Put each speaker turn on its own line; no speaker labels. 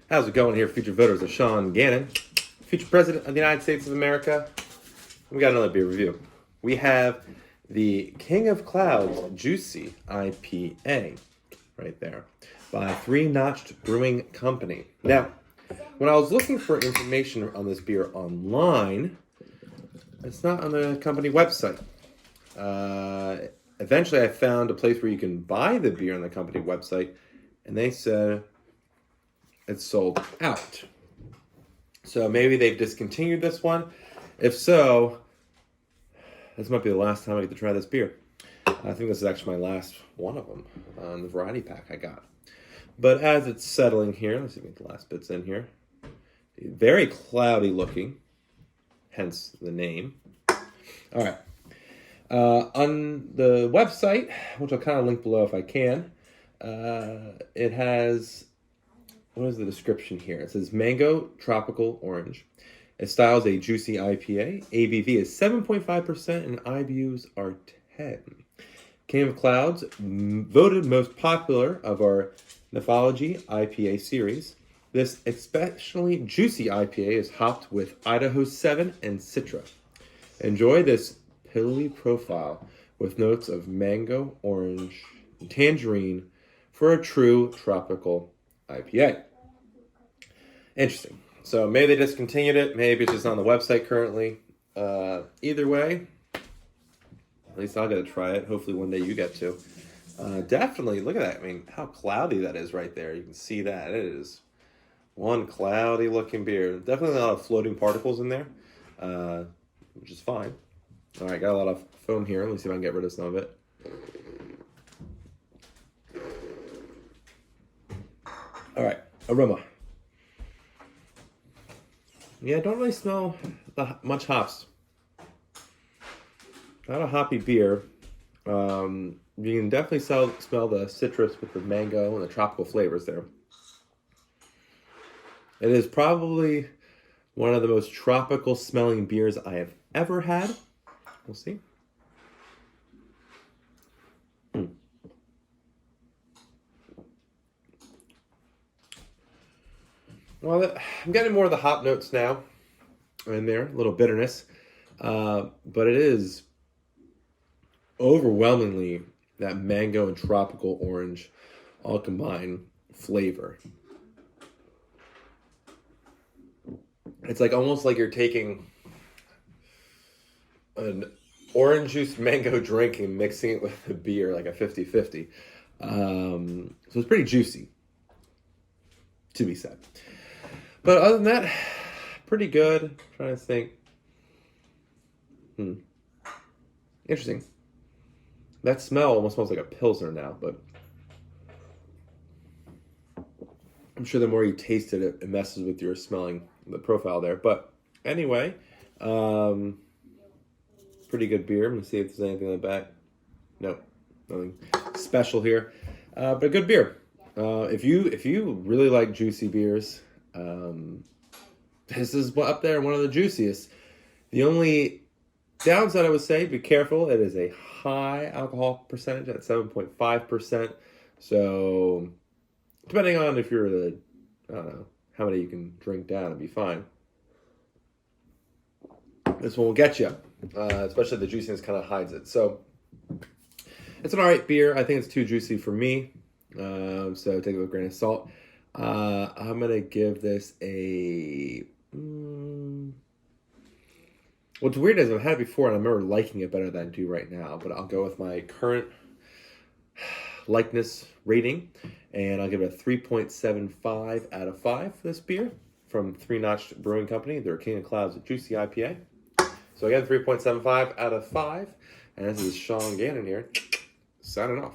How's it going here, future voters of Sean Gannon, future president of the United States of America? We got another beer review. We have the King of Clouds JUICY IPA right there by Three Notch'd Brewing Company. Now, when I was looking for information on this beer online, it's not on the company website. Eventually, I found a place where you can buy the beer on the company website, and they said it's sold out. So maybe they've discontinued this one. If so, this might be the last time I get to try this beer. I think this is actually my last one of them on the variety pack I got. But as it's settling here, let's see if we get the last bits in here. Very cloudy looking, hence the name. All right. On the website, which I'll kind of link below if I can, it has... What is the description here? It says mango tropical orange. It styles a juicy IPA. ABV is 7.5% and IBUs are 10. King of Clouds, voted most popular of our Nephology IPA series. This especially juicy IPA is hopped with Idaho 7 and Citra. Enjoy this pillowy profile with notes of mango, orange, and tangerine for a true tropical IPA. Interesting. So maybe they discontinued it. Maybe it's just on the website currently. Either way, at least I'll get to try it. Hopefully one day you get to. Definitely, look at that. I mean, how cloudy that is right there. You can see that. It is one cloudy looking beer. Definitely a lot of floating particles in there, which is fine. All right, got a lot of foam here. Let me see if I can get rid of some of it. All right, aroma. Yeah, I don't really smell much hops. Not a hoppy beer. You can definitely smell the citrus with the mango and the tropical flavors there. It is probably one of the most tropical smelling beers I have ever had. We'll see. Well, I'm getting more of the hop notes now in there, a little bitterness. But it is overwhelmingly that mango and tropical orange all combined flavor. It's like almost like you're taking an orange juice mango drink and mixing it with a beer, like a 50-50. So it's pretty juicy, to be said. But other than that, pretty good. I'm trying to think. Interesting. That smell almost smells like a Pilsner now, but I'm sure the more you taste it, it messes with your smelling, the profile there. But anyway, pretty good beer. I'm going to see if there's anything in the back. Nope, nothing special here. But a good beer. If you really like juicy beers, this is up there, one of the juiciest. The only downside I would say, be careful. It is a high alcohol percentage at 7.5%. So depending on if you're I don't know how many you can drink down, it'd be fine. This one will get you, especially the juiciness kind of hides it. So it's an alright beer. I think it's too juicy for me. So take it with a grain of salt. I'm going to give this a... What's weird is I've had it before and I remember liking it better than I do right now. But I'll go with my current likeness rating. And I'll give it a 3.75 out of 5 for this beer from Three Notch'd Brewing Company. They're King of Clouds JUICY IPA. So again, 3.75 out of 5. And this is Sean Gannon here, signing off.